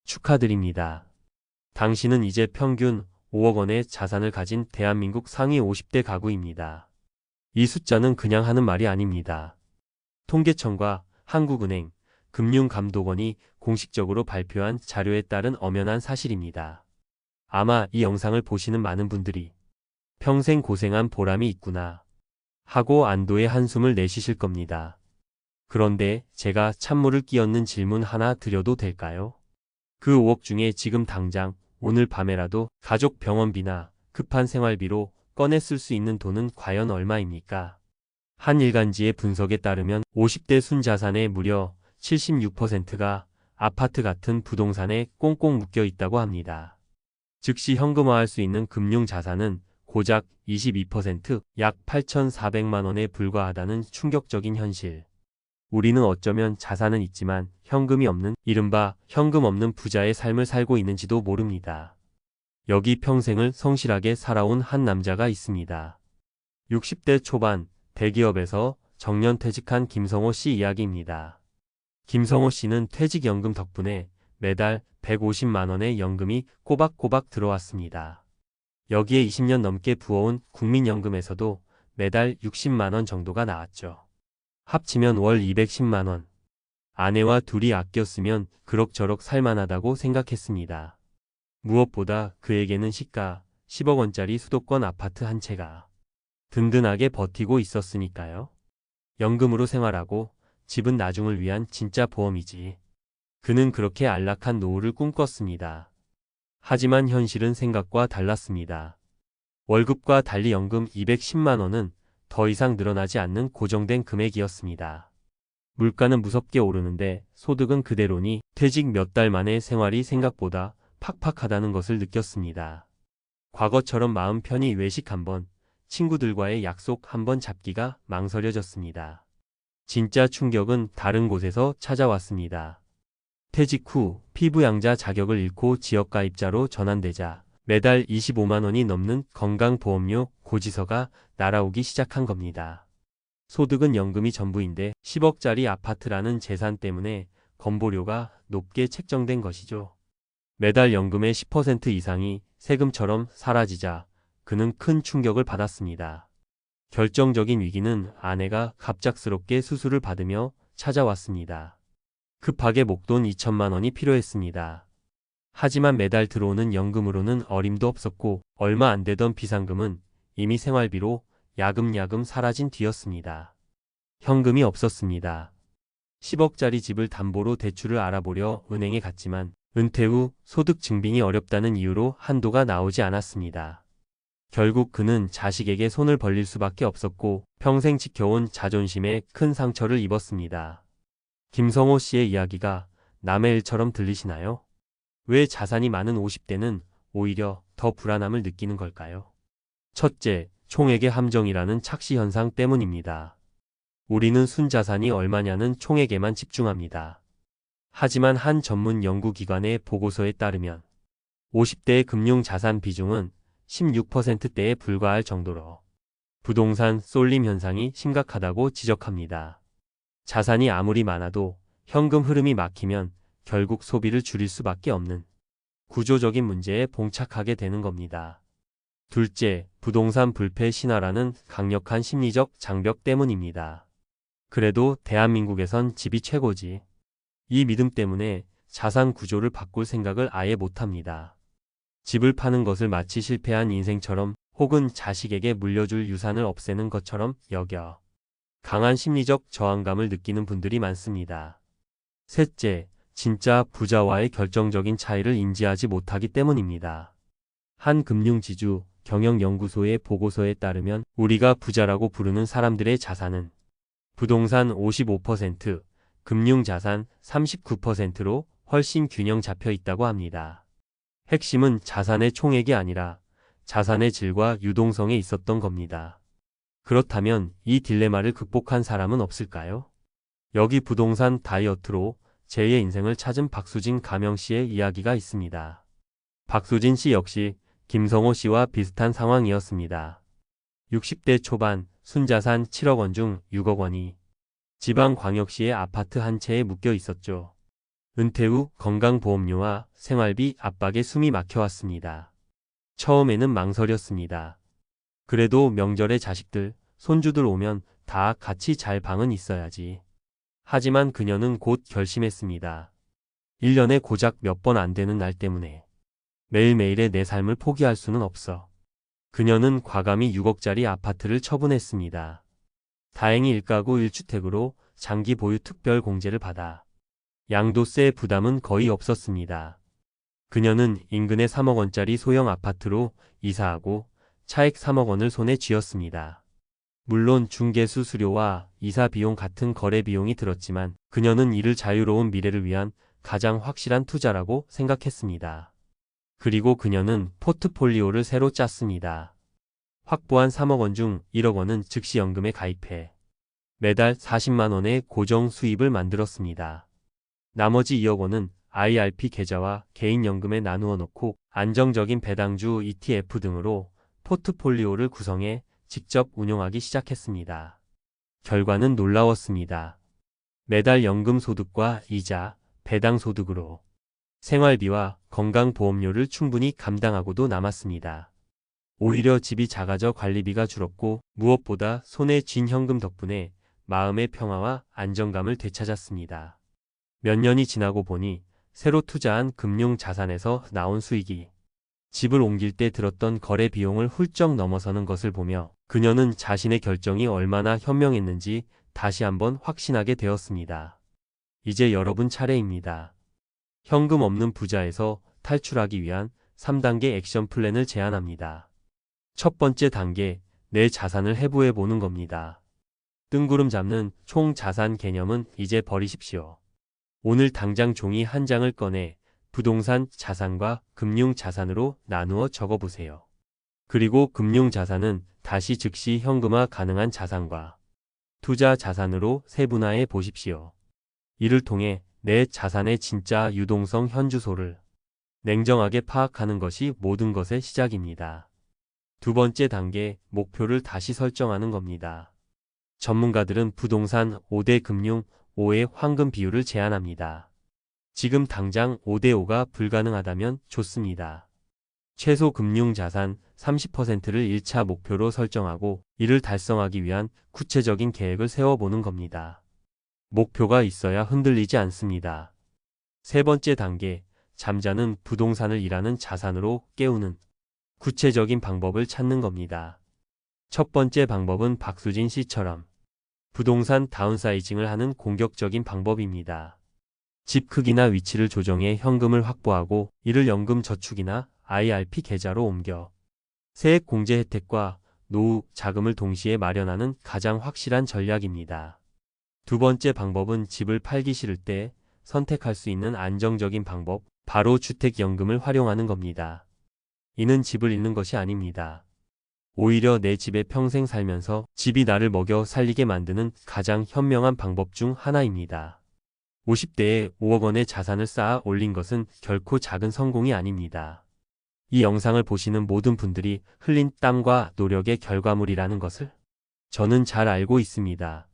축하드립니다. 당신은 이제 평균 5억 원의 자산을 가진 대한민국 상위 50대 가구입니다. 이 숫자는 그냥 하는 말이 아닙니다. 통계청과 한국은행, 금융감독원이 공식적으로 발표한 자료에 따른 엄연한 사실입니다. 아마 이 영상을 보시는 많은 분들이 평생 고생한 보람이 있구나 하고 안도의 한숨을 내쉬실 겁니다. 그런데 제가 찬물을 끼얹는 질문 하나 드려도 될까요? 그 5억 중에 지금 당장 오늘 밤에라도 가족 병원비나 급한 생활비로 꺼내 쓸 수 있는 돈은 과연 얼마입니까? 한 일간지의 분석에 따르면 50대 순자산의 무려 76%가 아파트 같은 부동산에 꽁꽁 묶여 있다고 합니다. 즉시 현금화할 수 있는 금융자산은 고작 22%, 약 8,400만 원에 불과하다는 충격적인 현실. 우리는 어쩌면 자산은 있지만 현금이 없는 이른바 현금 없는 부자의 삶을 살고 있는지도 모릅니다. 여기 평생을 성실하게 살아온 한 남자가 있습니다. 60대 초반 대기업에서 정년퇴직한 김성호 씨 이야기입니다. 김성호 씨는 퇴직연금 덕분에 매달 150만 원의 연금이 꼬박꼬박 들어왔습니다. 여기에 20년 넘게 부어온 국민연금에서도 매달 60만 원 정도가 나왔죠. 합치면 월 210만 원. 아내와 둘이 아껴 쓰면 그럭저럭 살만하다고 생각했습니다. 무엇보다 그에게는 시가 10억 원짜리 수도권 아파트 한 채가 든든하게 버티고 있었으니까요. 연금으로 생활하고 집은 나중을 위한 진짜 보험이지. 그는 그렇게 안락한 노후를 꿈꿨습니다. 하지만 현실은 생각과 달랐습니다. 월급과 달리 연금 210만 원은 더 이상 늘어나지 않는 고정된 금액이었습니다. 물가는 무섭게 오르는데 소득은 그대로니 퇴직 몇 달 만에 생활이 생각보다 팍팍하다는 것을 느꼈습니다. 과거처럼 마음 편히 외식 한번, 친구들과의 약속 한번 잡기가 망설여졌습니다. 진짜 충격은 다른 곳에서 찾아왔습니다. 퇴직 후 피부양자 자격을 잃고 지역가입자로 전환되자 매달 25만 원이 넘는 건강보험료 고지서가 날아오기 시작한 겁니다. 소득은 연금이 전부인데 10억짜리 아파트라는 재산 때문에 건보료가 높게 책정된 것이죠. 매달 연금의 10% 이상이 세금처럼 사라지자 그는 큰 충격을 받았습니다. 결정적인 위기는 아내가 갑작스럽게 수술을 받으며 찾아왔습니다. 급하게 목돈 2천만 원이 필요했습니다. 하지만 매달 들어오는 연금으로는 어림도 없었고 얼마 안 되던 비상금은 이미 생활비로 야금야금 사라진 뒤였습니다. 현금이 없었습니다. 10억짜리 집을 담보로 대출을 알아보려 은행에 갔지만 은퇴 후 소득 증빙이 어렵다는 이유로 한도가 나오지 않았습니다. 결국 그는 자식에게 손을 벌릴 수밖에 없었고 평생 지켜온 자존심에 큰 상처를 입었습니다. 김성호 씨의 이야기가 남의 일처럼 들리시나요? 왜 자산이 많은 50대는 오히려 더 불안함을 느끼는 걸까요? 첫째, 총액의 함정이라는 착시 현상 때문입니다. 우리는 순자산이 얼마냐는 총액에만 집중합니다. 하지만 한 전문 연구기관의 보고서에 따르면 50대의 금융자산 비중은 16%대에 불과할 정도로 부동산 쏠림 현상이 심각하다고 지적합니다. 자산이 아무리 많아도 현금 흐름이 막히면 결국 소비를 줄일 수밖에 없는 구조적인 문제에 봉착하게 되는 겁니다. 둘째, 부동산 불패 신화라는 강력한 심리적 장벽 때문입니다. 그래도 대한민국에선 집이 최고지. 이 믿음 때문에 자산 구조를 바꿀 생각을 아예 못합니다. 집을 파는 것을 마치 실패한 인생처럼 혹은 자식에게 물려줄 유산을 없애는 것처럼 여겨 강한 심리적 저항감을 느끼는 분들이 많습니다. 셋째, 진짜 부자와의 결정적인 차이를 인지하지 못하기 때문입니다. 한 금융지주 경영연구소의 보고서에 따르면 우리가 부자라고 부르는 사람들의 자산은 부동산 55%, 금융자산 39%로 훨씬 균형 잡혀 있다고 합니다. 핵심은 자산의 총액이 아니라 자산의 질과 유동성에 있었던 겁니다. 그렇다면 이 딜레마를 극복한 사람은 없을까요? 여기 부동산 다이어트로 제2의 인생을 찾은 박수진 가명 씨의 이야기가 있습니다. 박수진 씨 역시 김성호 씨와 비슷한 상황이었습니다. 60대 초반 순자산 7억 원 중 6억 원이 지방광역시의 아파트 한 채에 묶여 있었죠. 은퇴 후 건강보험료와 생활비 압박에 숨이 막혀왔습니다. 처음에는 망설였습니다. 그래도 명절에 자식들, 손주들 오면 다 같이 잘 방은 있어야지. 하지만 그녀는 곧 결심했습니다. 1년에 고작 몇 번 안 되는 날 때문에 매일매일의 내 삶을 포기할 수는 없어. 그녀는 과감히 6억짜리 아파트를 처분했습니다. 다행히 1가구 1주택으로 장기 보유 특별 공제를 받아 양도세 부담은 거의 없었습니다. 그녀는 인근의 3억 원짜리 소형 아파트로 이사하고 차액 3억 원을 손에 쥐었습니다. 물론 중개수 수료와 이사 비용 같은 거래 비용이 들었지만 그녀는 이를 자유로운 미래를 위한 가장 확실한 투자라고 생각했습니다. 그리고 그녀는 포트폴리오를 새로 짰습니다. 확보한 3억 원 중 1억 원은 즉시 연금에 가입해 매달 40만 원의 고정 수입을 만들었습니다. 나머지 2억 원은 IRP 계좌와 개인연금에 나누어 놓고 안정적인 배당주 ETF 등으로 포트폴리오를 구성해 직접 운용하기 시작했습니다. 결과는 놀라웠습니다. 매달 연금 소득과 이자, 배당 소득으로 생활비와 건강보험료를 충분히 감당하고도 남았습니다. 오히려 집이 작아져 관리비가 줄었고 무엇보다 손에 쥔 현금 덕분에 마음의 평화와 안정감을 되찾았습니다. 몇 년이 지나고 보니 새로 투자한 금융자산에서 나온 수익이 집을 옮길 때 들었던 거래 비용을 훌쩍 넘어서는 것을 보며 그녀는 자신의 결정이 얼마나 현명했는지 다시 한번 확신하게 되었습니다. 이제 여러분 차례입니다. 현금 없는 부자에서 탈출하기 위한 3단계 액션 플랜을 제안합니다. 첫 번째 단계, 내 자산을 해부해 보는 겁니다. 뜬구름 잡는 총 자산 개념은 이제 버리십시오. 오늘 당장 종이 한 장을 꺼내 부동산 자산과 금융 자산으로 나누어 적어보세요. 그리고 금융 자산은 다시 즉시 현금화 가능한 자산과 투자 자산으로 세분화해 보십시오. 이를 통해 내 자산의 진짜 유동성 현주소를 냉정하게 파악하는 것이 모든 것의 시작입니다. 두 번째 단계, 목표를 다시 설정하는 겁니다. 전문가들은 부동산 5대 금융 5의 황금 비율을 제안합니다. 지금 당장 5대5가 불가능하다면 좋습니다. 최소 금융자산 30%를 1차 목표로 설정하고 이를 달성하기 위한 구체적인 계획을 세워보는 겁니다. 목표가 있어야 흔들리지 않습니다. 세 번째 단계, 잠자는 부동산을 일하는 자산으로 깨우는 구체적인 방법을 찾는 겁니다. 첫 번째 방법은 박수진 씨처럼 부동산 다운사이징을 하는 공격적인 방법입니다. 집 크기나 위치를 조정해 현금을 확보하고 이를 연금 저축이나 IRP 계좌로 옮겨 세액 공제 혜택과 노후 자금을 동시에 마련하는 가장 확실한 전략입니다. 두 번째 방법은 집을 팔기 싫을 때 선택할 수 있는 안정적인 방법, 바로 주택연금을 활용하는 겁니다. 이는 집을 잃는 것이 아닙니다. 오히려 내 집에 평생 살면서 집이 나를 먹여 살리게 만드는 가장 현명한 방법 중 하나입니다. 50대에 5억 원의 자산을 쌓아 올린 것은 결코 작은 성공이 아닙니다. 이 영상을 보시는 모든 분들이 흘린 땀과 노력의 결과물이라는 것을 저는 잘 알고 있습니다.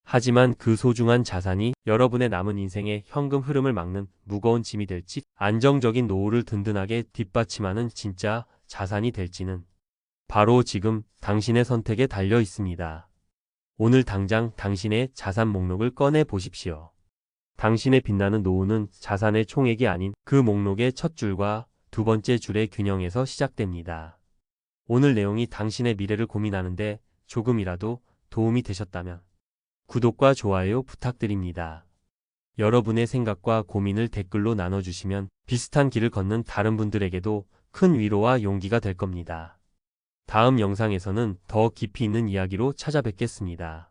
하지만 그 소중한 자산이 여러분의 남은 인생의 현금 흐름을 막는 무거운 짐이 될지, 안정적인 노후를 든든하게 뒷받침하는 진짜 자산이 될지는 바로 지금 당신의 선택에 달려 있습니다. 오늘 당장 당신의 자산 목록을 꺼내 보십시오. 당신의 빛나는 노후는 자산의 총액이 아닌 그 목록의 첫 줄과 두 번째 줄의 균형에서 시작됩니다. 오늘 내용이 당신의 미래를 고민하는데 조금이라도 도움이 되셨다면 구독과 좋아요 부탁드립니다. 여러분의 생각과 고민을 댓글로 나눠주시면 비슷한 길을 걷는 다른 분들에게도 큰 위로와 용기가 될 겁니다. 다음 영상에서는 더 깊이 있는 이야기로 찾아뵙겠습니다.